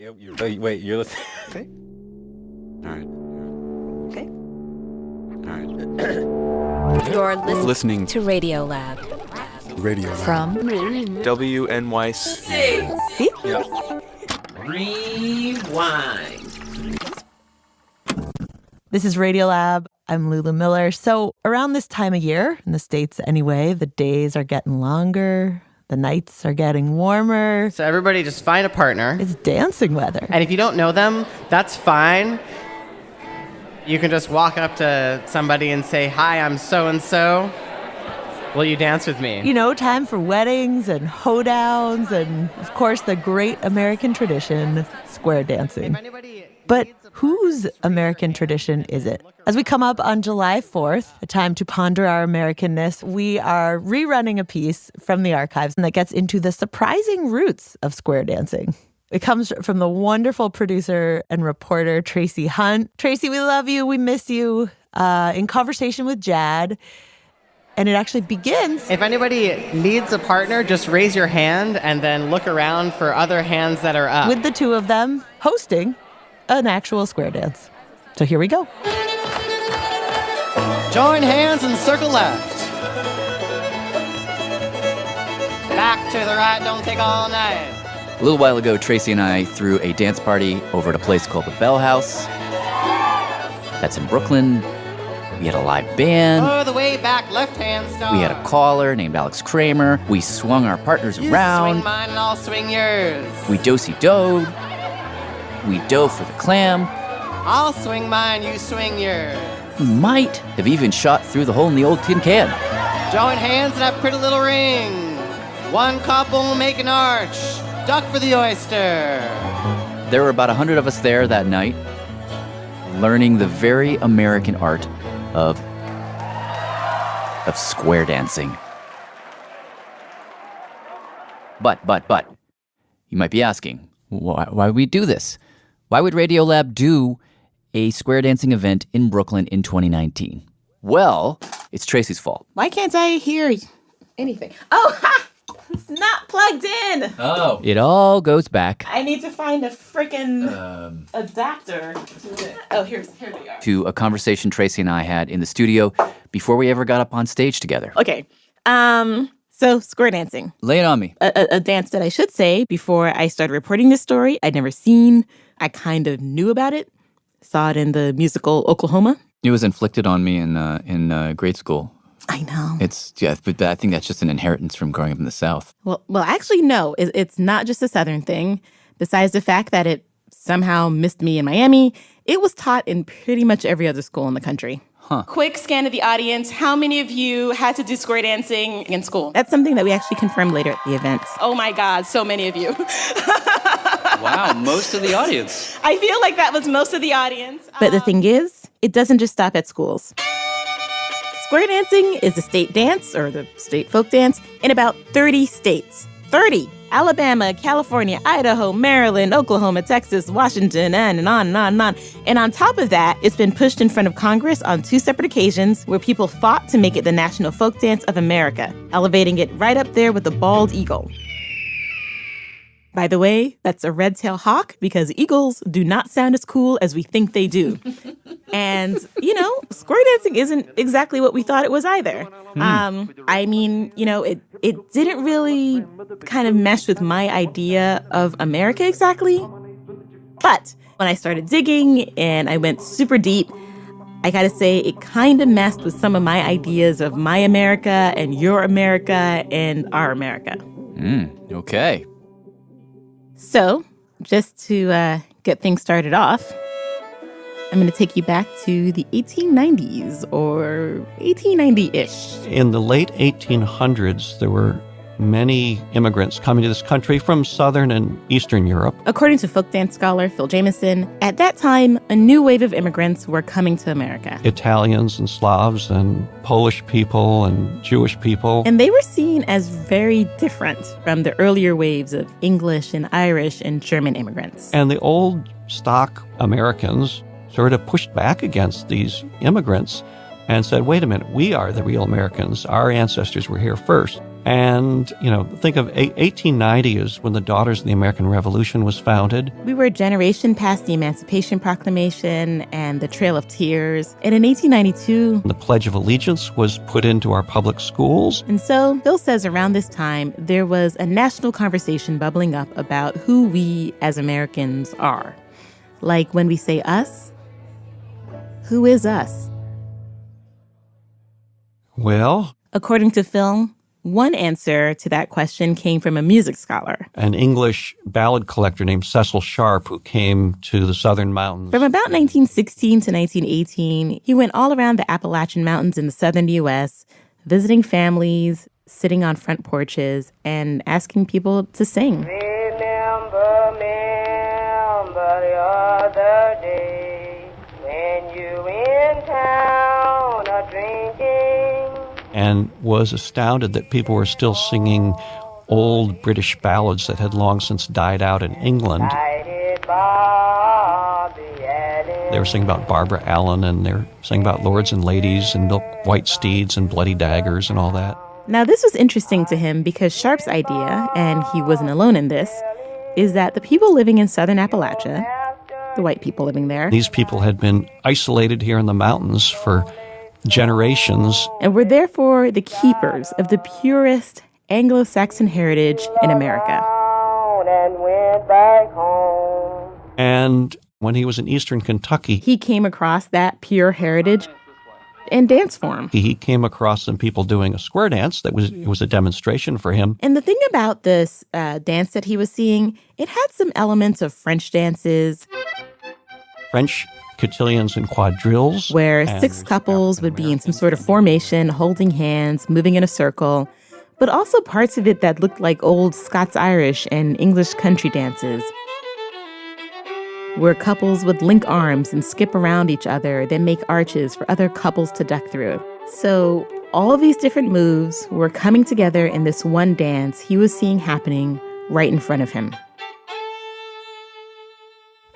Wait, you're listening? Okay. All right. Okay. All right. You're listening to Radiolab. Radiolab. From WNYC. See? Yeah. Rewind. This is Radiolab. I'm Lulu Miller. So around this time of year, in the States anyway, the days are getting longer. The nights are getting warmer. So everybody just find a partner. It's dancing weather. And if you don't know them, that's fine. You can just walk up to somebody and say, "Hi, I'm so-and-so. Will you dance with me?" You know, time for weddings and hoedowns and, of course, the great American tradition, square dancing. But whose American tradition is it? As we come up on July 4th, a time to ponder our Americanness, we are rerunning a piece from the archives that gets into the surprising roots of square dancing. It comes from the wonderful producer and reporter, Tracy Hunt. Tracy, we love you. We miss you. In conversation with Jad. And it actually begins. If anybody needs a partner, just raise your hand and then look around for other hands that are up. With the two of them hosting an actual square dance. So here we go. Join hands and circle left. Back to the right, don't take all night. A little while ago, Tracy and I threw a dance party over at a place called the Bell House. That's in Brooklyn. We had a live band. Oh, the way back, left hand star. We had a caller named Alex Kramer. We swung our partners around. You swing mine and I'll swing yours. We do-si-doed. We dove for the clam. I'll swing mine, you swing yours. We might have even shot through the hole in the old tin can. Join hands in that pretty little ring. One couple make an arch. Duck for the oyster. There were about 100 of us there that night, learning the very American art of square dancing. But, you might be asking, why would we do this? Why would Radiolab do a square dancing event in Brooklyn in 2019? Well, it's Tracy's fault. Why can't I hear anything? Oh, ha! It's not plugged in. Oh. It all goes back. I need to find a freaking adapter. Oh, here they are. To a conversation Tracy and I had in the studio before we ever got up on stage together. Okay. So square dancing. Lay it on me. A dance that I should say before I started reporting this story I'd never seen. I kind of knew about it. Saw it in the musical Oklahoma. It was inflicted on me in grade school. I know. But I think that's just an inheritance from growing up in the South. Well, actually, no. It's not just a Southern thing. Besides the fact that it somehow missed me in Miami, it was taught in pretty much every other school in the country. Huh. Quick scan of the audience. How many of you had to do square dancing in school? That's something that we actually confirmed later at the event. Oh my God, so many of you. Wow, most of the audience. I feel like that was most of the audience. But the thing is, it doesn't just stop at schools. Square dancing is the state dance, or the state folk dance, in about 30 states. 30! Alabama, California, Idaho, Maryland, Oklahoma, Texas, Washington, and on and on and on. And on top of that, it's been pushed in front of Congress on 2 separate occasions where people fought to make it the national folk dance of America, elevating it right up there with the bald eagle. By the way, that's a red-tailed hawk because eagles do not sound as cool as we think they do. And, square dancing isn't exactly what we thought it was either. I mean, it didn't really kind of mesh with my idea of America exactly. But when I started digging and I went super deep, I gotta say it kind of messed with some of my ideas of my America and your America and our America. Okay. So, just to get things started off, I'm going to take you back to the 1890s, or 1890-ish. In the late 1800s, there were many immigrants coming to this country from Southern and Eastern Europe. According to folk dance scholar Phil Jamieson, at that time, a new wave of immigrants were coming to America. Italians and Slavs and Polish people and Jewish people. And they were seen as very different from the earlier waves of English and Irish and German immigrants. And the old stock Americans sort of pushed back against these immigrants and said, wait a minute, we are the real Americans. Our ancestors were here first. And, think of 1890 is when the Daughters of the American Revolution was founded. We were a generation past the Emancipation Proclamation and the Trail of Tears. And in 1892, the Pledge of Allegiance was put into our public schools. And so Bill says around this time, there was a national conversation bubbling up about who we as Americans are. Like when we say us, who is us? Well, according to Phil, one answer to that question came from a music scholar. An English ballad collector named Cecil Sharp, who came to the Southern Mountains. From about 1916 to 1918, he went all around the Appalachian Mountains in the southern U.S., visiting families, sitting on front porches, and asking people to sing. Remember the other day when you in town a drinking. And was astounded that people were still singing old British ballads that had long since died out in England. They were singing about Barbara Allen, and they were singing about lords and ladies and milk white steeds and bloody daggers and all that. Now, this was interesting to him because Sharp's idea, and he wasn't alone in this, is that the people living in southern Appalachia, the white people living there, these people had been isolated here in the mountains for generations. And were therefore the keepers of the purest Anglo-Saxon heritage in America. And when he was in eastern Kentucky, he came across that pure heritage in dance form. He came across some people doing a square dance it was a demonstration for him. And the thing about this dance that he was seeing, it had some elements of French dances. French cotillions and quadrilles. Where 6 couples would be in some sort of formation, holding hands, moving in a circle, but also parts of it that looked like old Scots-Irish and English country dances, where couples would link arms and skip around each other, then make arches for other couples to duck through. So all of these different moves were coming together in this one dance he was seeing happening right in front of him.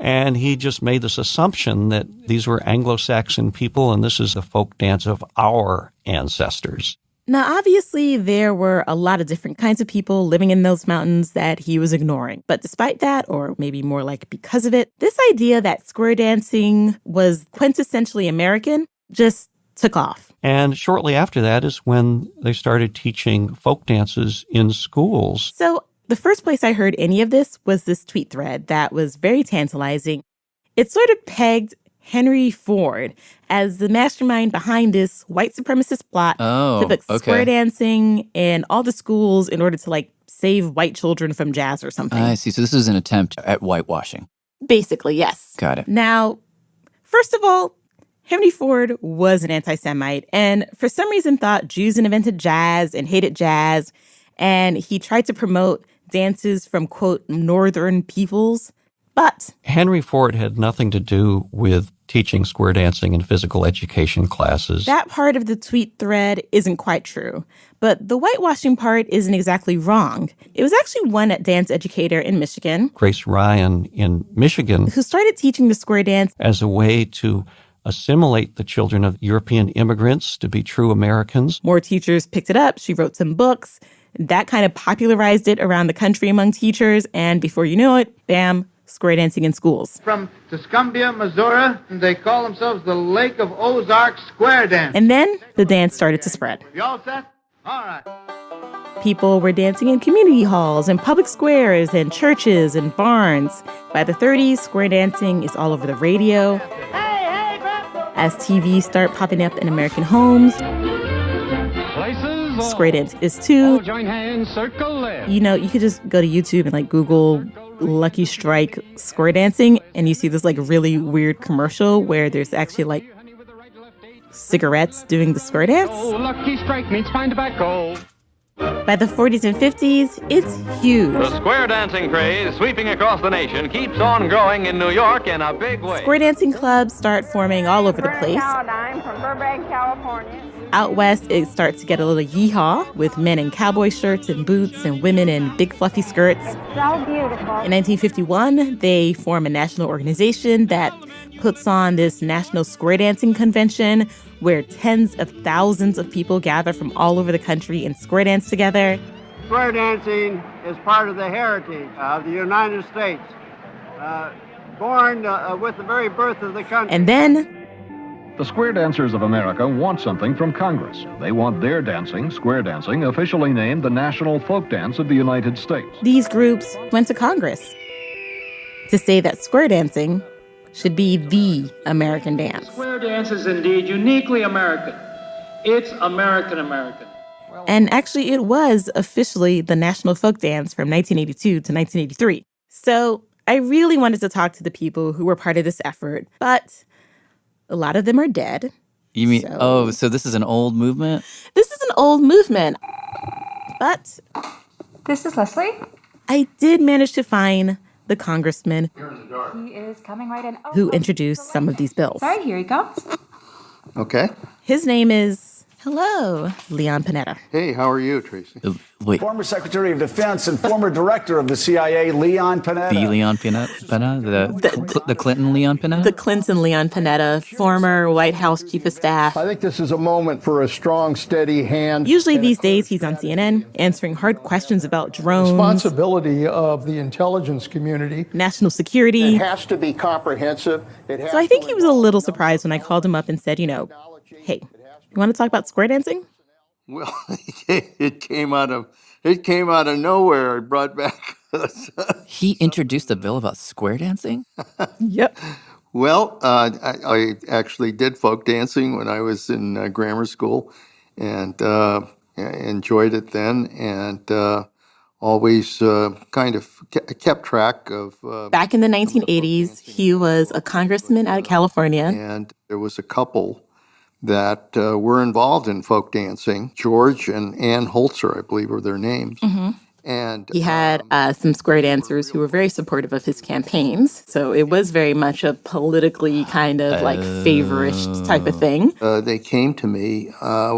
And he just made this assumption that these were Anglo-Saxon people and this is the folk dance of our ancestors. Now, obviously, there were a lot of different kinds of people living in those mountains that he was ignoring. But despite that, or maybe more like because of it, this idea that square dancing was quintessentially American just took off. And shortly after that is when they started teaching folk dances in schools. So the first place I heard any of this was this tweet thread that was very tantalizing. It sort of pegged Henry Ford as the mastermind behind this white supremacist plot to put square dancing in all the schools in order to, save white children from jazz or something. I see. So this is an attempt at whitewashing. Basically, yes. Got it. Now, first of all, Henry Ford was an anti-Semite and for some reason thought Jews invented jazz and hated jazz. And he tried to promote dances from, quote, northern peoples. But Henry Ford had nothing to do with teaching square dancing in physical education classes. That part of the tweet thread isn't quite true. But the whitewashing part isn't exactly wrong. It was actually one dance educator in Michigan, Grace Ryan in Michigan, who started teaching the square dance as a way to assimilate the children of European immigrants to be true Americans. More teachers picked it up. She wrote some books. That kind of popularized it around the country among teachers. And before you know it, bam, square dancing in schools. From Tuscumbia, Missouri, they call themselves the Lake of Ozarks Square Dance. And then the dance started to spread. You all set? All right. People were dancing in community halls and public squares and churches and barns. By the 30s, square dancing is all over the radio. As TVs start popping up in American homes, square dance is too. Join hands, circle left. You know, you could just go to YouTube and Google Lucky Strike square dancing, and you see this really weird commercial where there's actually cigarettes doing the square dance. Oh, Lucky Strike means fine tobacco. By the 40s and 50s, it's huge. The square dancing craze sweeping across the nation keeps on growing in New York in a big way. Square dancing clubs start forming all over the place. I'm from Burbank, California. Out west, it starts to get a little yeehaw with men in cowboy shirts and boots and women in big fluffy skirts. So beautiful. In 1951, they form a national organization that puts on this National Square Dancing Convention where tens of thousands of people gather from all over the country and square dance together. Square dancing is part of the heritage of the United States, born with the very birth of the country. And then the Square Dancers of America want something from Congress. They want their dancing, square dancing, officially named the National Folk Dance of the United States. These groups went to Congress to say that square dancing should be the American dance. Square dance is indeed uniquely American. It's American. And actually, it was officially the National Folk Dance from 1982 to 1983. So I really wanted to talk to the people who were part of this effort, but a lot of them are dead. You mean, so this is an old movement? This is an old movement. But this is Leslie. I did manage to find the congressman He is coming right in. who introduced some of these bills. Sorry, here he comes. Okay. His name is, Leon Panetta. Hey, how are you, Tracy? Wait. Former Secretary of Defense and former director of the CIA, Leon Panetta. The Leon Panetta? The Clinton Leon Panetta? The Clinton Leon Panetta, former White House chief of staff. I think this is a moment for a strong, steady hand. Usually these days he's on CNN answering hard questions about drones. Responsibility of the intelligence community. National security. It has to be comprehensive. So I think he was a little surprised when I called him up and said, hey, you want to talk about square dancing? Well, it came out of nowhere. It brought back. He introduced a bill about square dancing? Yep. Well, I actually did folk dancing when I was in grammar school, and enjoyed it then, and always kind of kept track of. Back in the 1980s, he was a congressman out of California, and there was a couple that were involved in folk dancing. George and Ann Holzer, I believe, were their names. Mm-hmm. And he had some square dancers who were very supportive of his campaigns. So it was very much a politically kind of favorish type of thing. They came to me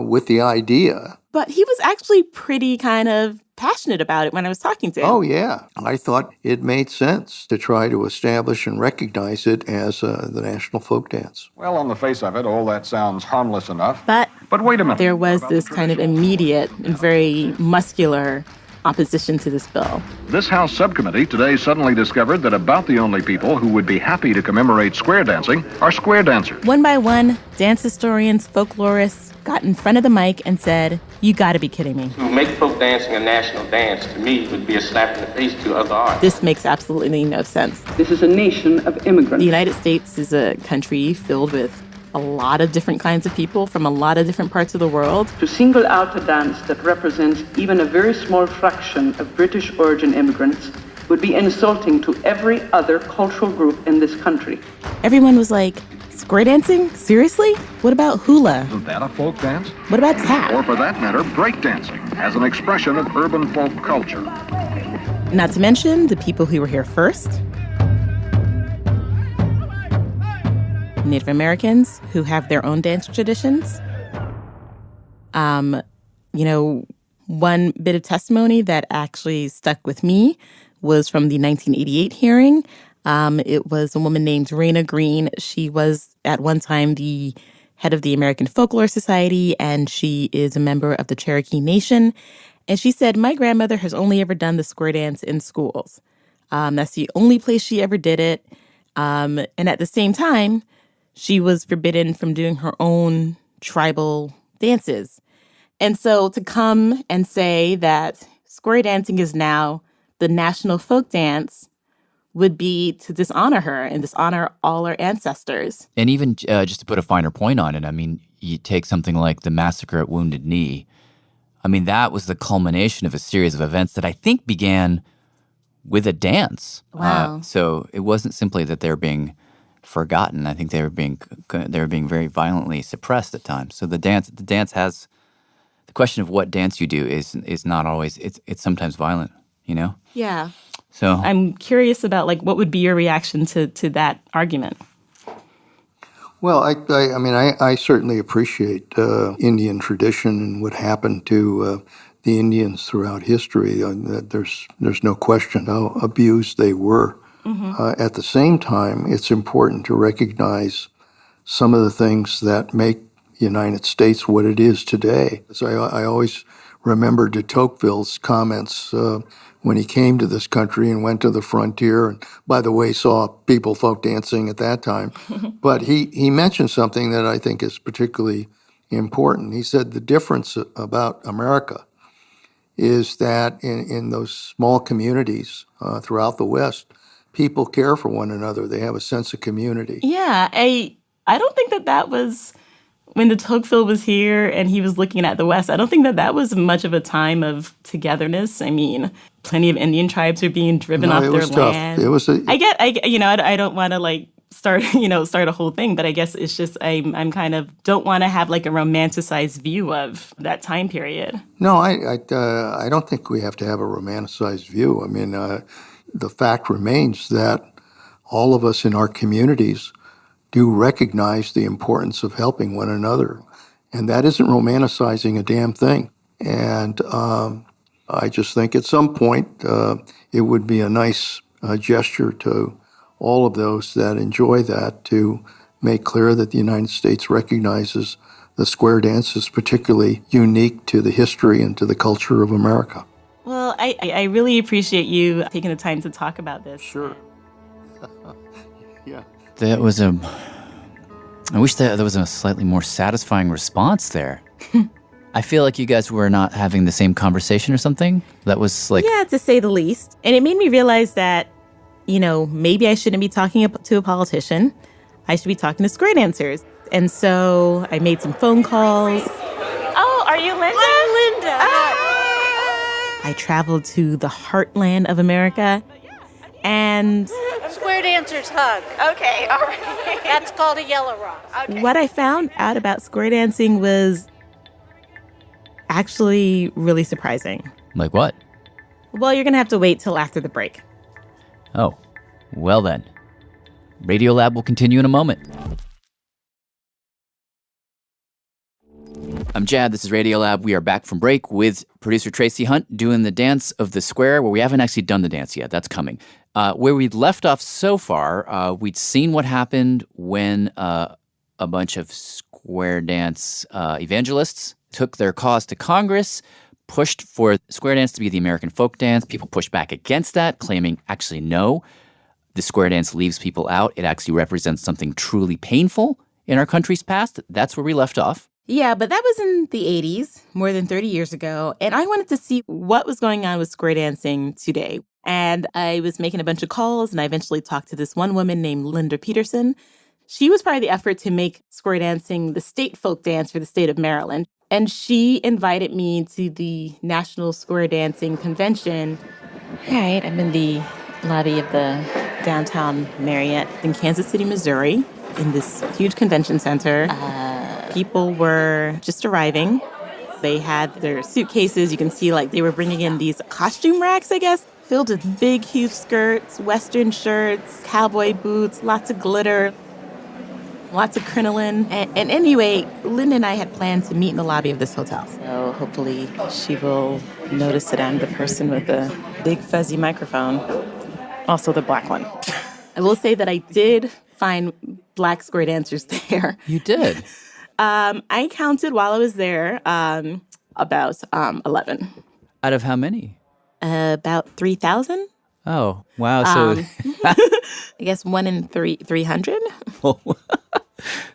with the idea. But he was actually pretty kind of passionate about it when I was talking to him. Oh, yeah. I thought it made sense to try to establish and recognize it as the national folk dance. Well, on the face of it, all that sounds harmless enough. But wait a minute. There was this kind of immediate and very muscular opposition to this bill. This House subcommittee today suddenly discovered that about the only people who would be happy to commemorate square dancing are square dancers. One by one, dance historians, folklorists got in front of the mic and said, "You got to be kidding me. To make folk dancing a national dance, to me, would be a slap in the face to other arts. This makes absolutely no sense. This is a nation of immigrants. The United States is a country filled with a lot of different kinds of people from a lot of different parts of the world. To single out a dance that represents even a very small fraction of British origin immigrants would be insulting to every other cultural group in this country." Everyone was like, square dancing? Seriously? What about hula? Isn't that a folk dance? What about tap? Or for that matter, break dancing as an expression of urban folk culture. Not to mention the people who were here first. Native Americans who have their own dance traditions. One bit of testimony that actually stuck with me was from the 1988 hearing. It was a woman named Raina Green. She was at one time the head of the American Folklore Society, and she is a member of the Cherokee Nation. And she said, "My grandmother has only ever done the square dance in schools. That's the only place she ever did it. And at the same time, she was forbidden from doing her own tribal dances." And so to come and say that square dancing is now the national folk dance would be to dishonor her and dishonor all our ancestors. And even just to put a finer point on it, I mean, you take something like the massacre at Wounded Knee. I mean, that was the culmination of a series of events that I think began with a dance. Wow. So it wasn't simply that they were being forgotten. I think they were being very violently suppressed at times. So the dance has the question of what dance you do is not always it's sometimes violent, you know? Yeah. So I'm curious about what would be your reaction to that argument? Well, I certainly appreciate Indian tradition and what happened to the Indians throughout history. There's no question how abused they were. Mm-hmm. At the same time, it's important to recognize some of the things that make United States what it is today. So I always remember de Tocqueville's comments when he came to this country and went to the frontier, and by the way, saw people folk dancing at that time. But he mentioned something that I think is particularly important. He said the difference about America is that in those small communities throughout the West, people care for one another. They have a sense of community. Yeah, I don't think that was when de Tocqueville was here and he was looking at the West. I don't think that was much of a time of togetherness. I mean, plenty of Indian tribes are being driven off their land. It was tough. I don't want to start a whole thing, but I guess it's just I'm kind of don't want to have like a romanticized view of that time period. No, I don't think we have to have a romanticized view. I mean, the fact remains that all of us in our communities do recognize the importance of helping one another. And that isn't romanticizing a damn thing. And I just think at some point it would be a nice gesture to all of those that enjoy that to make clear that the United States recognizes the square dance is particularly unique to the history and to the culture of America. Well, I really appreciate you taking the time to talk about this. Sure. Yeah. I wish that there was a slightly more satisfying response there. I feel like you guys were not having the same conversation or something. That was like... Yeah, to say the least. And it made me realize that, maybe I shouldn't be talking to a politician. I should be talking to square dancers. And so I made some phone calls. Oh, are you Linda? I'm Linda. I traveled to the heartland of America. And... Square dancers hug. Okay, all right. That's called a yellow rock. Okay. What I found out about square dancing was actually really surprising. Like what? Well, you're going to have to wait till after the break. Oh, well then. Radiolab will continue in a moment. I'm Jad, this is Radiolab. We are back from break with producer Tracy Hunt doing the dance of the square, where we haven't actually done the dance yet. That's coming. Where we'd left off so far, we'd seen what happened when a bunch of square dance evangelists took their cause to Congress, pushed for square dance to be the American folk dance. People pushed back against that, claiming, actually, no, the square dance leaves people out. It actually represents something truly painful in our country's past. That's where we left off. Yeah, but that was in the 80s, more than 30 years ago. And I wanted to see what was going on with square dancing today. And I was making a bunch of calls, and I eventually talked to this one woman named Linda Peterson. She was part of the effort to make square dancing the state folk dance for the state of Maryland. And she invited me to the National Square Dancing Convention. All right, I'm in the lobby of the downtown Marriott in Kansas City, Missouri, in this huge convention center. People were just arriving. They had their suitcases. You can see they were bringing in these costume racks, I guess, filled with big, huge skirts, Western shirts, cowboy boots, lots of glitter, lots of crinoline. And anyway, Linda and I had planned to meet in the lobby of this hotel. So hopefully she will notice that I'm the person with the big fuzzy microphone. Also the black one. I will say that I did find black square dancers there. You did? I counted while I was there about 11. Out of how many? About 3,000. Oh, wow. So I guess 1 in 300. Oh,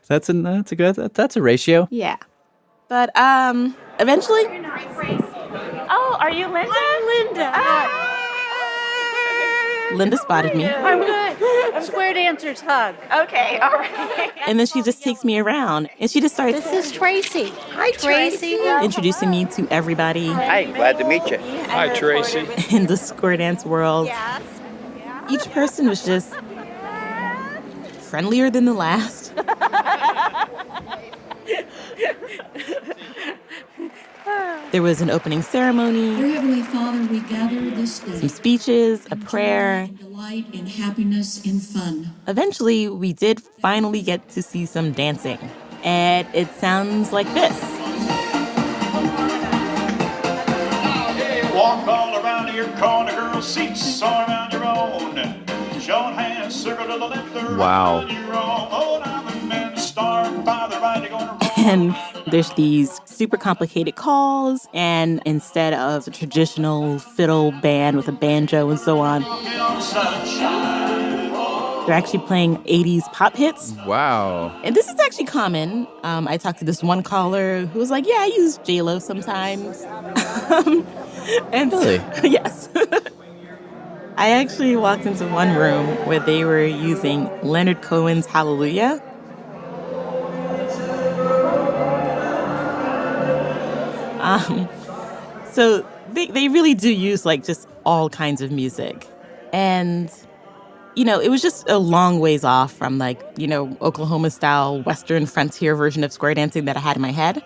that's a ratio. Yeah. But eventually. Oh, are you Linda? I'm Linda. Linda spotted me. I'm good. Square dancers hug. Okay, all right. And then she just takes me around, and she just starts. This is Tracy. Hi, Tracy. Introducing me to everybody. Hi, glad to meet you. Hi, Tracy. In the square dance world. Yes. Each person was just friendlier than the last. There was an opening ceremony, Dear Heavenly Father, we gather this day. some speeches, a prayer. Delight in happiness and fun. Eventually, we did finally get to see some dancing. And it sounds like this. Walk all around your corner, girl, seats all around your own. Show hands, circle to the left or wow. right on your own. Oh, now the men start by the right, they're gonna roll. And there's these super complicated calls, and instead of a traditional fiddle band with a banjo and so on, they're actually playing 80s pop hits. Wow. And this is actually common. I talked to this one caller who was like, yeah, I use J-Lo sometimes. And really? Yes. I actually walked into one room where they were using Leonard Cohen's Hallelujah. So they really do use like just all kinds of music. And, you know, it was just a long ways off from like, you know, Oklahoma-style Western frontier version of square dancing that I had in my head.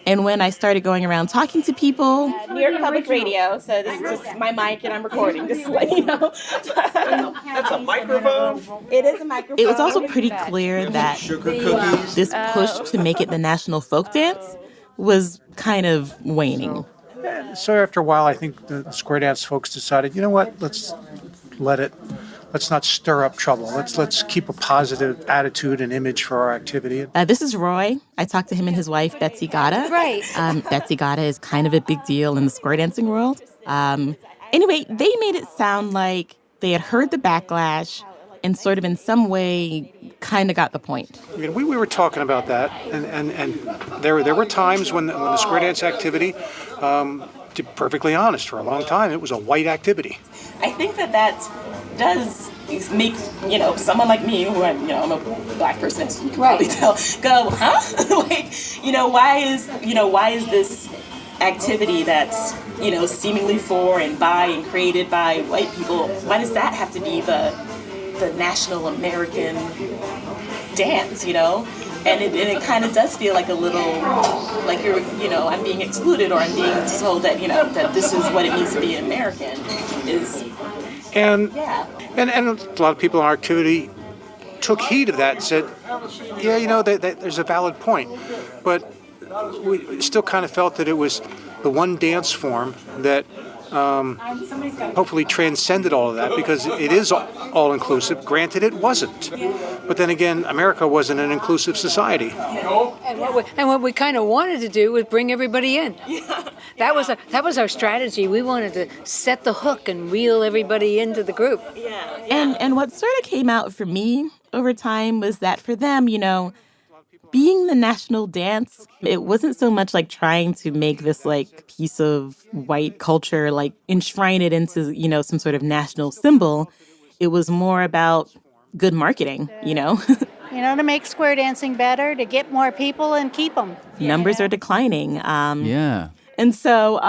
And when I started going around talking to people... New York Public Radio, so this is just my mic and I'm recording, just to let you know. That's a microphone? It is a microphone. It was also pretty clear that this push to make it the national folk dance was kind of waning. So after a while, I think the square dance folks decided, you know what, let's not stir up trouble. Let's keep a positive attitude and image for our activity. This is Roy. I talked to him and his wife, Betsy Gata. Right. Betsy Gata is kind of a big deal in the square dancing world. Anyway, they made it sound like they had heard the backlash and sort of in some way kind of got the point. I mean, we were talking about that, and there were times when the square dance activity, to be perfectly honest, for a long time, it was a white activity. I think that does make, you know, someone like me, who I'm a black person, so you can probably tell, go, huh? Like, why is this activity that's, seemingly for and by and created by white people, why does that have to be the national American dance, And it kind of does feel like a little, like you're, I'm being excluded, or I'm being told that, that this is what it means to be an American And a lot of people in our activity took heed of that and said, yeah, there's a valid point. But we still kind of felt that it was the one dance form that hopefully transcended all of that, because it is all-inclusive. Granted, it wasn't. But then again, America wasn't an inclusive society. And what we kind of wanted to do was bring everybody in. That was our strategy. We wanted to set the hook and reel everybody into the group. And what sort of came out for me over time was that for them, being the national dance, it wasn't so much like trying to make this like piece of white culture, like enshrine it into, some sort of national symbol. It was more about good marketing, to make square dancing better, to get more people and keep them. Numbers are declining. Yeah. And so,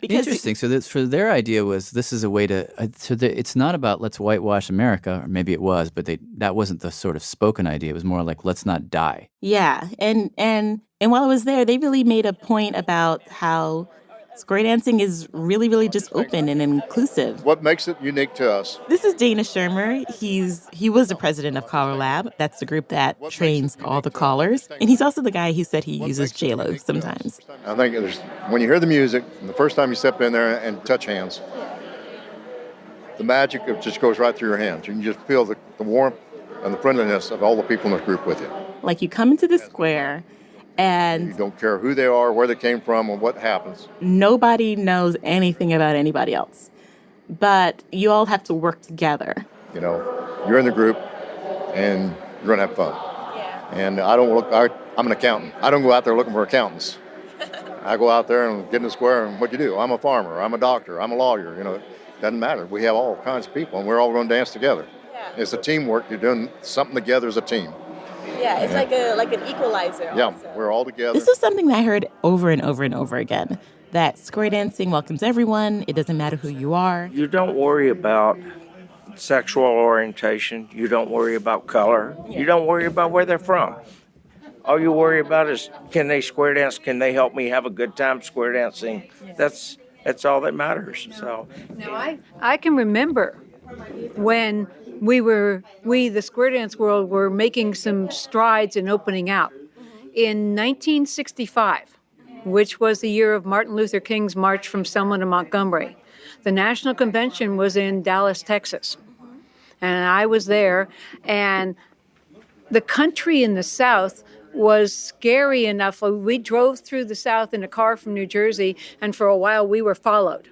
because... Interesting. So for their idea was this is a way to... it's not about let's whitewash America, or maybe it was, but that wasn't the sort of spoken idea. It was more like let's not die. Yeah. And while I was there, they really made a point about how square dancing is really, really just open and inclusive. What makes it unique to us? This is Dana Shermer. He was the president of Radiolab. That's the group that trains all the callers. And he's also the guy who said he uses J-Lo sometimes. I think when you hear the music, and the first time you step in there and touch hands, the magic just goes right through your hands. You can just feel the warmth and the friendliness of all the people in this group with you. Like you come into the square, and you don't care who they are, where they came from, or what happens. Nobody knows anything about anybody else. But you all have to work together. You're in the group, and you're going to have fun. Yeah. And I'm an accountant. I don't go out there looking for accountants. I go out there and get in the square, and what you do? I'm a farmer, I'm a doctor, I'm a lawyer. It doesn't matter. We have all kinds of people, and we're all going to dance together. Yeah. It's a teamwork. You're doing something together as a team. Yeah, it's like an equalizer. Yeah, also. We're all together. This was something that I heard over and over and over again, that square dancing welcomes everyone. It doesn't matter who you are. You don't worry about sexual orientation. You don't worry about color. Yeah. You don't worry about where they're from. All you worry about is, can they square dance? Can they help me have a good time square dancing? Yeah. That's all that matters. So now I can remember when we, the square dance world, were making some strides in opening out. In 1965, which was the year of Martin Luther King's march from Selma to Montgomery, the National Convention was in Dallas, Texas. And I was there, and the country in the South was scary enough. We drove through the South in a car from New Jersey, and for a while we were followed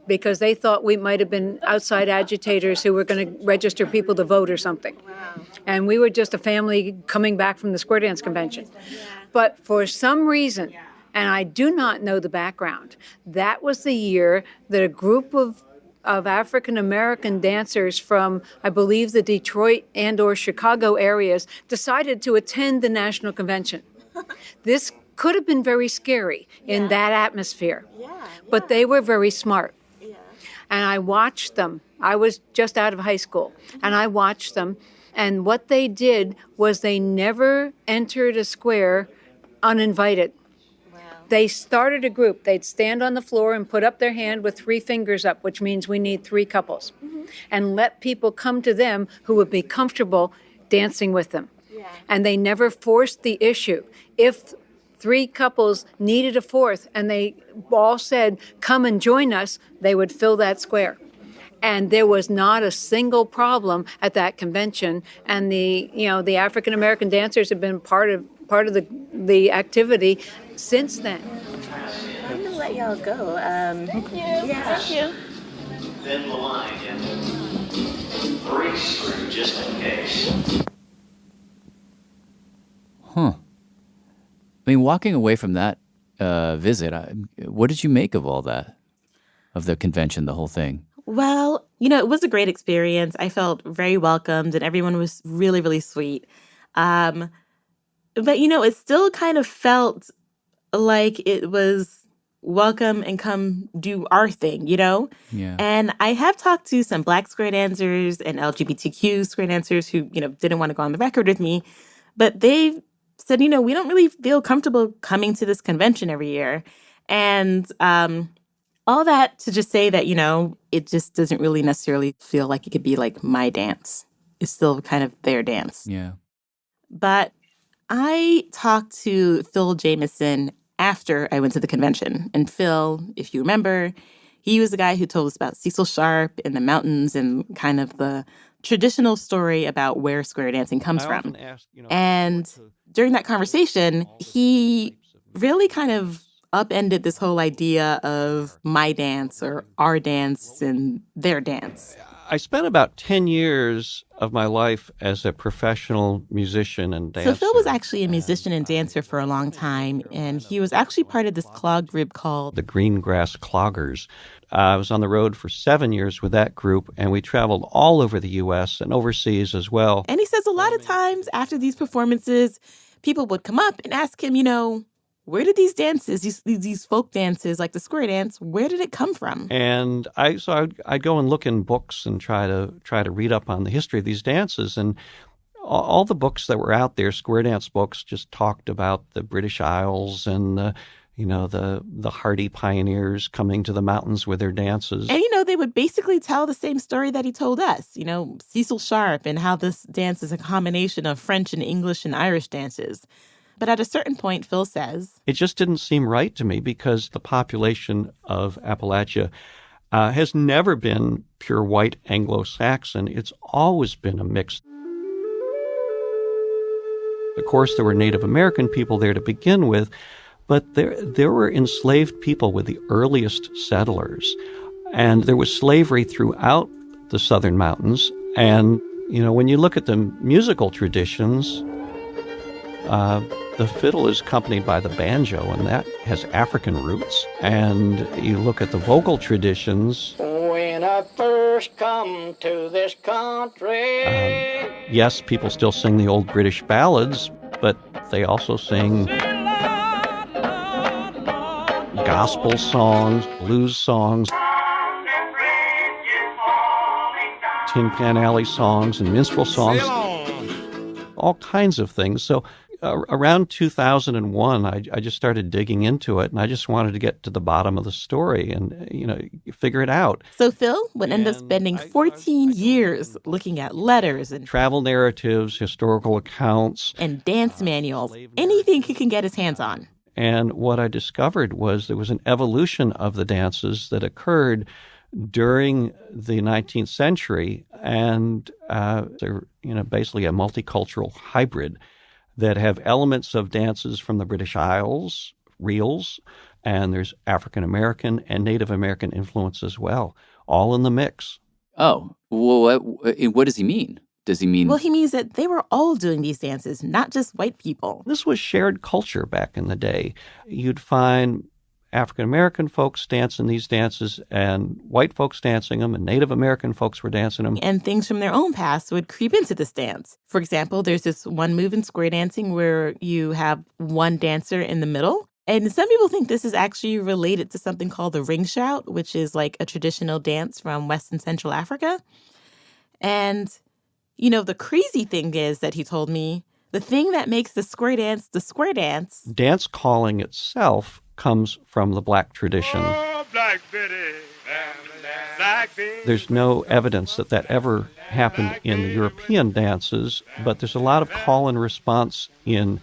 because they thought we might have been outside agitators who were going to register people to vote or something. Wow. And we were just a family coming back from the Square Dance Convention. But for some reason, and I do not know the background, that was the year that a group of African-American dancers from, I believe, the Detroit and or Chicago areas decided to attend the National Convention. This could have been very scary in that atmosphere, but they were very smart. And I watched them. I was just out of high school, and I watched them. And what they did was they never entered a square uninvited. They started a group. They'd stand on the floor and put up their hand with 3 fingers up, which means we need 3 couples, and let people come to them who would be comfortable dancing with them. Yeah. And they never forced the issue. If 3 couples needed a 4th and they all said, come and join us, they would fill that square. And there was not a single problem at that convention. And the African American dancers have been part of the activity since then. I'm gonna let y'all go. Thank you. Yeah. Thank you. Then the line and 3 screw just in case. Huh. I mean, walking away from that visit, what did you make of all that? Of the convention, the whole thing? Well, it was a great experience. I felt very welcomed and everyone was really, really sweet. But, it still kind of felt like it was welcome and come do our thing, Yeah. And I have talked to some Black square dancers and LGBTQ square dancers who, didn't want to go on the record with me, but they've said, we don't really feel comfortable coming to this convention every year. And all that to just say that, it just doesn't really necessarily feel like it could be like my dance. It's still kind of their dance. Yeah. But I talked to Phil Jameson after I went to the convention. And Phil, if you remember, he was the guy who told us about Cecil Sharp in the mountains and kind of the traditional story about where square dancing comes from. And during that conversation, he really kind of upended this whole idea of my dance or our dance and their dance. I spent about 10 years of my life as a professional musician and dancer. So Phil was actually a musician and dancer for a long time, and he was actually part of this clog group called the Greengrass Cloggers. I was on the road for 7 years with that group, and we traveled all over the U.S. and overseas as well. And he says a lot of times after these performances, people would come up and ask him, where did these dances, these folk dances, like the square dance, where did it come from? And I'd go and look in books and try to read up on the history of these dances. And all the books that were out there, square dance books, just talked about the British Isles and the hardy pioneers coming to the mountains with their dances. And, they would basically tell the same story that he told us, Cecil Sharp and how this dance is a combination of French and English and Irish dances. But at a certain point, Phil says, it just didn't seem right to me because the population of Appalachia has never been pure white Anglo-Saxon. It's always been a mix. Of course, there were Native American people there to begin with, but there were enslaved people with the earliest settlers. And there was slavery throughout the Southern Mountains. And, when you look at the musical traditions, the fiddle is accompanied by the banjo, and that has African roots. And you look at the vocal traditions. When I first come to this country. Yes, people still sing the old British ballads, but they also sing gospel songs, blues songs, Tin Pan Alley songs, and minstrel songs, all kinds of things. So around 2001, I just started digging into it, and I just wanted to get to the bottom of the story and, figure it out. So Phil would end up spending 14 years looking at letters and travel narratives, historical accounts, and dance manuals, anything he can get his hands on. And what I discovered was there was an evolution of the dances that occurred during the 19th century, and they're basically a multicultural hybrid. that have elements of dances from the British Isles, reels, and there's African American and Native American influence as well, all in the mix. Oh, well, what does he mean? Does he mean... Well, he means that they were all doing these dances, not just white people. This was shared culture back in the day. You'd find African American folks dancing these dances and white folks dancing them and Native American folks were dancing them. And things from their own past would creep into this dance. For example, there's this one move in square dancing where you have one dancer in the middle. And some people think this is actually related to something called the ring shout, which is like a traditional dance from West and Central Africa. And, you know, the crazy thing is that he told me, the thing that makes the square dance, dance calling itself comes from the Black tradition. Black Betty, Black Betty. There's no evidence that ever happened in the European dances, but there's a lot of call and response in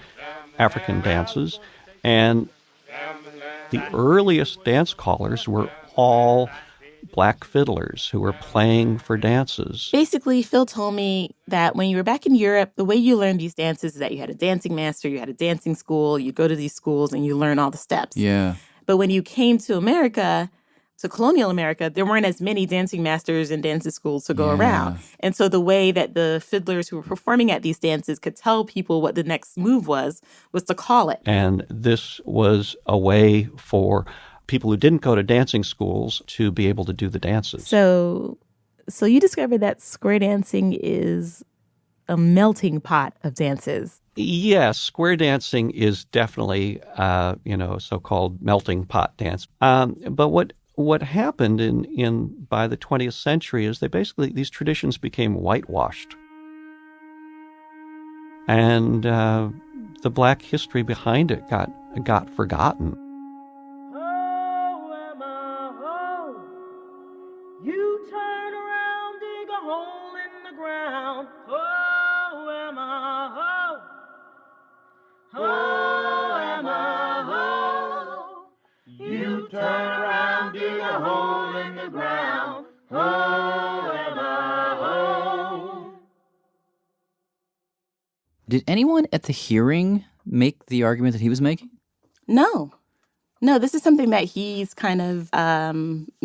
African dances. And the earliest dance callers were all black fiddlers who were playing for dances. Basically, Phil told me that when you were back in Europe, the way you learned these dances is that you had a dancing master, you had a dancing school, you go to these schools and you learn all the steps. Yeah. But when you came to America, to colonial America, there weren't as many dancing masters and dancing schools to go around. And so the way that the fiddlers who were performing at these dances could tell people what the next move was to call it. And this was a way for people who didn't go to dancing schools to be able to do the dances. So you discovered that square dancing is a melting pot of dances. Yes, square dancing is definitely, a so-called melting pot dance. But what happened by the 20th century is these traditions became whitewashed. And the black history behind it got forgotten. You turn around, dig a hole in the ground. Oh, Emma, oh. Oh, Emma, oh. You turn around, dig a hole in the ground. Oh, Emma, oh. Did anyone at the hearing make the argument that he was making? No, this is something that he's kind of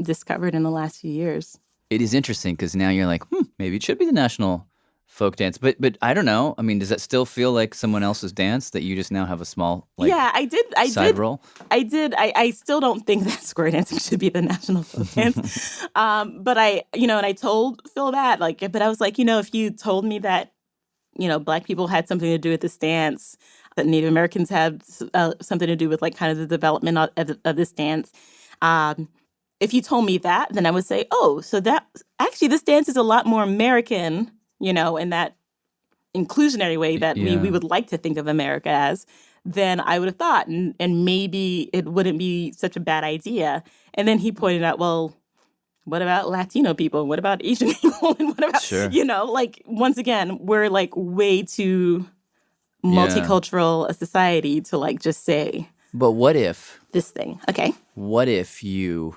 discovered in the last few years. It is interesting because now you're like, maybe it should be the national folk dance. But I don't know. I mean, does that still feel like someone else's dance that you just now have a small side role? I still don't think that square dancing should be the national folk dance. But and I told Phil that, but I was like, if you told me that, Black people had something to do with this dance, that Native Americans have something to do with kind of the development of this dance. If you told me that, then I would say, so that actually this dance is a lot more American, in that inclusionary way that we would like to think of America as, than I would have thought. And maybe it wouldn't be such a bad idea. And then he pointed out, well, what about Latino people? What about Asian people? And what about, once again, we're way too multicultural a society to just say. But what if this thing? Okay. What if you?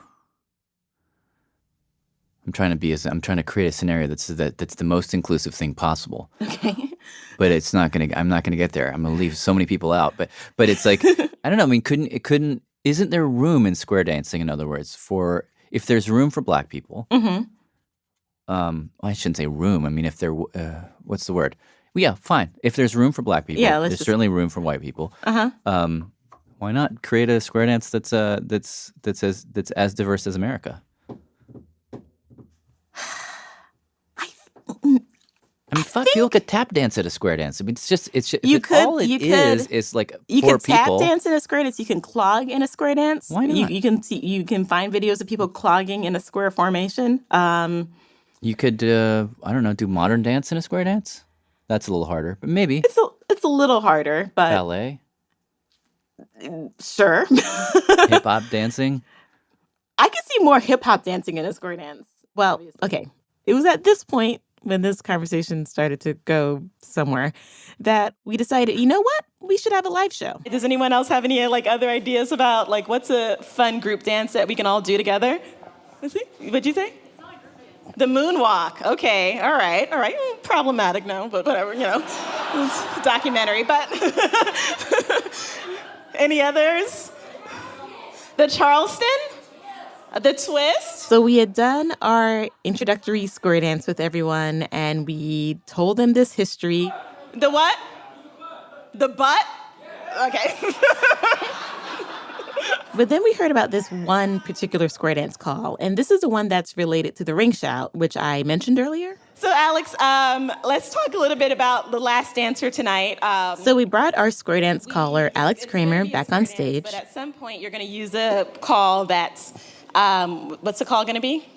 I'm trying to create a scenario that's the most inclusive thing possible. Okay. But I'm not gonna get there. I'm gonna leave so many people out. But it's I don't know. I mean, isn't there room in square dancing? In other words, if there's room for Black people. Mm-hmm. I shouldn't say room. I mean, if there, what's the word? Well, yeah, fine. If there's room for Black people, there's certainly room for white people. Why not create a square dance that's as diverse as America? I mean, fuck, you look at tap dance at a square dance. I mean, it's all it is like you for can tap people. dance in a square dance. You can clog in a square dance. Why not? You can find videos of people clogging in a square formation. You could, I don't know, do modern dance in a square dance. That's a little harder, but maybe it's a little harder. But ballet, sure. Hip hop dancing. I could see more hip hop dancing in a square dance. Well, okay, it was at this point, when this conversation started to go somewhere, that we decided, you know what? We should have a live show. Does anyone else have any other ideas about what's a fun group dance that we can all do together? What'd you say? The moonwalk. Okay, all right. Problematic, no, but whatever, It's a documentary, but any others? The Charleston? The twist? So we had done our introductory square dance with everyone, and we told them this history. The what? The butt? Okay. But then we heard about this one particular square dance call, and this is the one that's related to the ring shout, which I mentioned earlier. So, Alex, let's talk a little bit about the last dancer tonight. So we brought our square dance caller, Alex Kramer, back on stage. But at some point, you're going to use a call that's, what's the call going to be?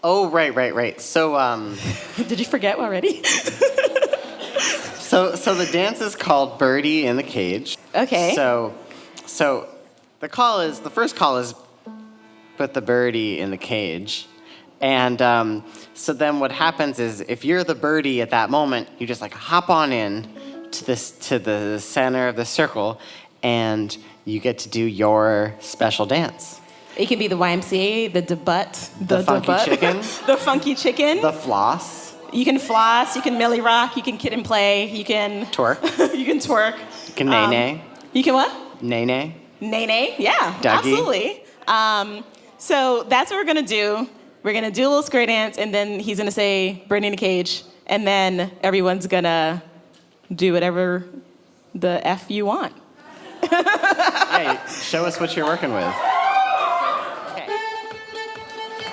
Oh, right. So, Did you forget already? So the dance is called Birdie in the Cage. Okay. So the first call is put the birdie in the cage. And so then what happens is if you're the birdie at that moment, you just like hop on in to the center of the circle and you get to do your special dance. It can be the YMCA, the butt, the funky chicken, the funky chicken, the floss. You can floss, you can milli rock, you can kid and play, you can twerk. You can twerk. You can nay-nay. You can what? Nay-nay. Nay-nay, yeah, Dougie. Absolutely. So that's what we're gonna do. We're gonna do a little square dance, and then he's gonna say Birdie in the Cage, and then everyone's gonna do whatever the F you want. Hey, show us what you're working with.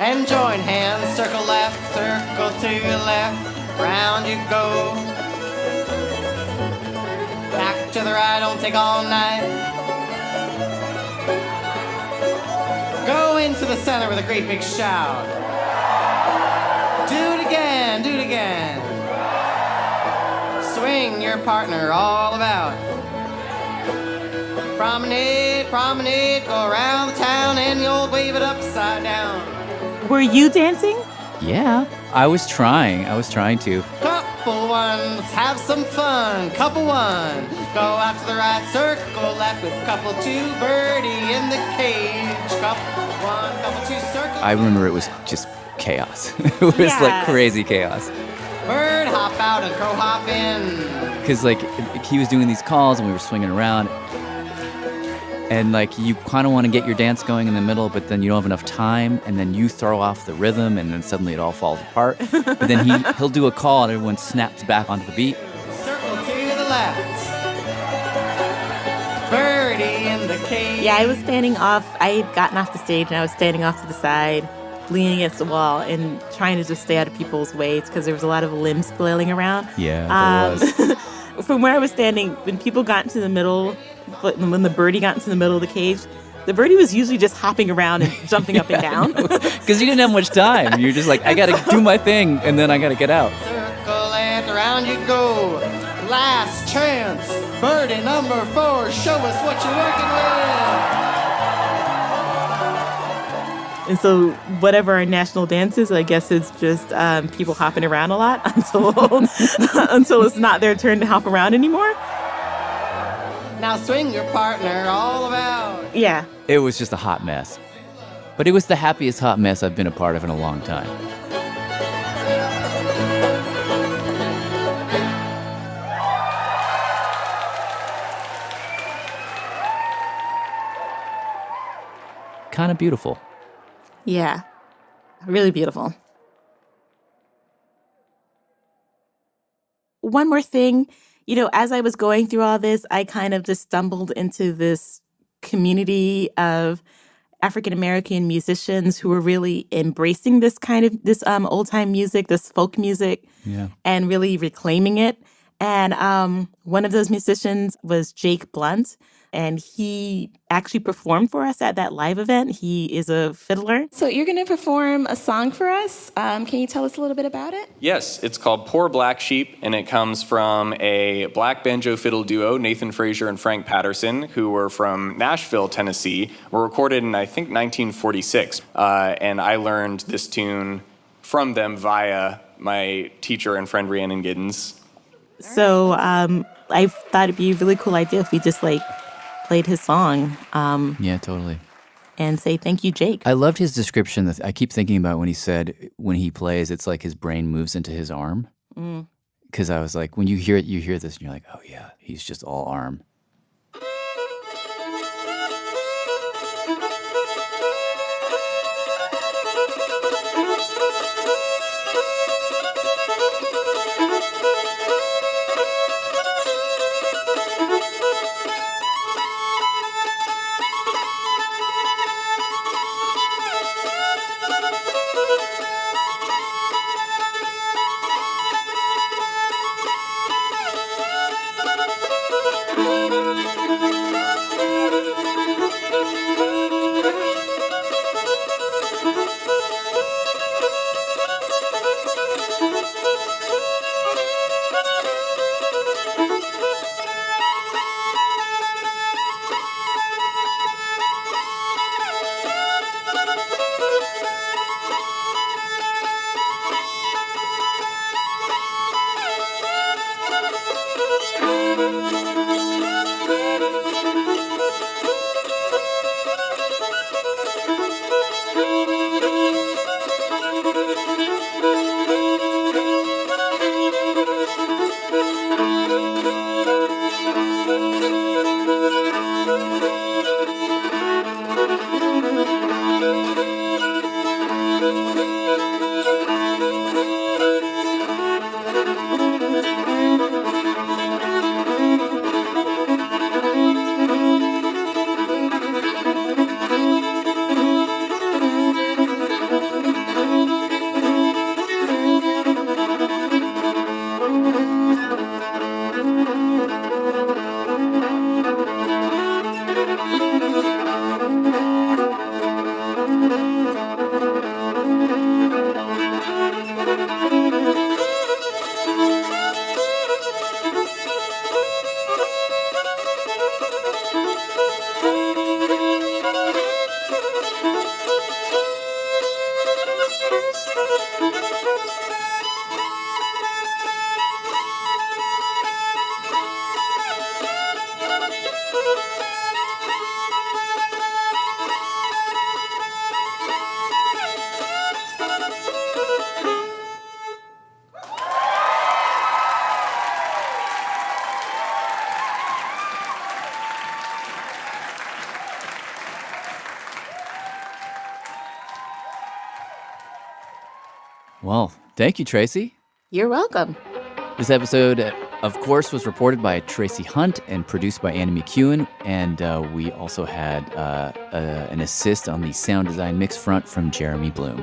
And join hands, circle left, circle to the left, round you go. Back to the right, don't take all night. Go into the center with a great big shout. Do it again, do it again. Swing your partner all about. Promenade, promenade, go around the town and you'll wave it upside down. Were you dancing? Yeah, I was trying to. Couple one, let's have some fun. Couple one, go out to the right, circle left with couple two, Birdie in the cage. Couple one, couple two, circle. I remember it was just chaos. It was like crazy chaos. Bird hop out and crow hop in. Because like he was doing these calls and we were swinging around. And like you kind of want to get your dance going in the middle, but then you don't have enough time, and then you throw off the rhythm, and then suddenly it all falls apart. But then he'll do a call, and everyone snaps back onto the beat. Circle to the left. Birdie in the cage. Yeah, I was standing off. I had gotten off the stage, and I was standing off to the side, leaning against the wall, and trying to just stay out of people's way because there was a lot of limbs flailing around. Yeah, there was. From where I was standing, when people got into the middle, when the birdie got into the middle of the cage, the birdie was usually just hopping around and jumping up and down. Because you didn't have much time. You're just like, I got to do my thing, and then I got to get out. Circle and around you go. Last chance. Birdie number 4, show us what you're working with. And so whatever our national dance is, I guess it's just people hopping around a lot until it's not their turn to hop around anymore. Now swing your partner all about. Yeah. It was just a hot mess. But it was the happiest hot mess I've been a part of in a long time. Kind of beautiful. Yeah. Really beautiful. One more thing. You know, as I was going through all this, I kind of just stumbled into this community of African-American musicians who were really embracing this kind of, this old-time music, this folk music, and really reclaiming it. And one of those musicians was Jake Blunt, and he actually performed for us at that live event. He is a fiddler. So you're going to perform a song for us. Can you tell us a little bit about it? Yes, it's called Poor Black Sheep, and it comes from a black banjo fiddle duo, Nathan Frazier and Frank Patterson, who were from Nashville, Tennessee, were recorded in, I think, 1946. And I learned this tune from them via my teacher and friend Rhiannon Giddens. So I thought it'd be a really cool idea if we just, like, played his song. Yeah, totally. and say thank you, Jake. I loved his description. That I keep thinking about when he said when he plays, it's like his brain moves into his arm. Because I was like, when you hear this, and you're like, oh yeah, he's just all arm. Well, thank you, Tracy. You're welcome. This episode, of course, was reported by Tracy Hunt and produced by Annie McEwen. And we also had an assist on the sound design mix front from Jeremy Bloom.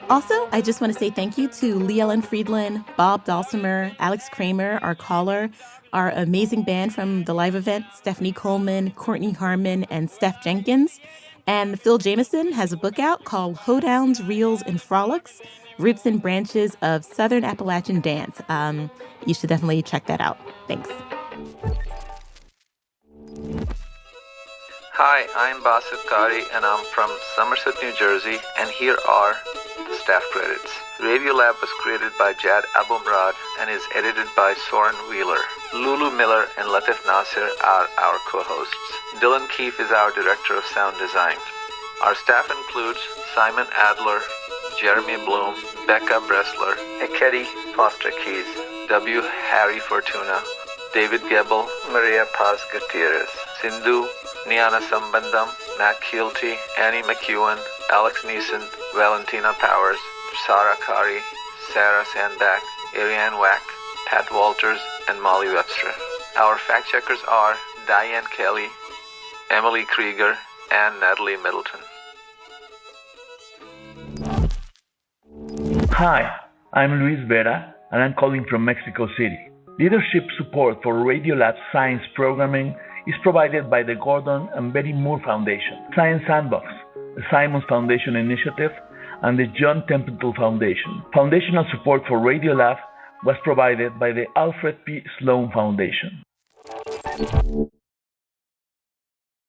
Also, I just want to say thank you to Lee Ellen Friedland, Bob Dulcimer, Alex Kramer, our caller, our amazing band from the live event, Stephanie Coleman, Courtney Harmon, and Steph Jenkins. And Phil Jameson has a book out called Hoedowns, Reels, and Frolics, Roots and Branches of Southern Appalachian Dance. You should definitely check that out. Thanks. Hi, I'm Basit Kari and I'm from Somerset, New Jersey, and here are the staff credits. Radiolab was created by Jad Abumrad and is edited by Soren Wheeler. Lulu Miller and Latif Nasir are our co-hosts. Dylan Keefe is our director of sound design. Our staff includes Simon Adler, Jeremy Bloom, Becca Bressler, Ekedi Foster Keys, W. Harry Fortuna, David Gebel, Maria Paz Gutierrez, Sindhu, Niana Sambandam, Matt Keelty, Annie McEwen, Alex Neeson, Valentina Powers, Sarah Kari, Sarah Sandback, Ariane Wack, Pat Walters, and Molly Webster. Our fact checkers are Diane Kelly, Emily Krieger, and Natalie Middleton. Hi, I'm Luis Vera, and I'm calling from Mexico City. Leadership support for Radiolab science programming is provided by the Gordon and Betty Moore Foundation, Science Sandbox, the Simons Foundation Initiative, and the John Templeton Foundation. Foundational support for Radiolab was provided by the Alfred P. Sloan Foundation.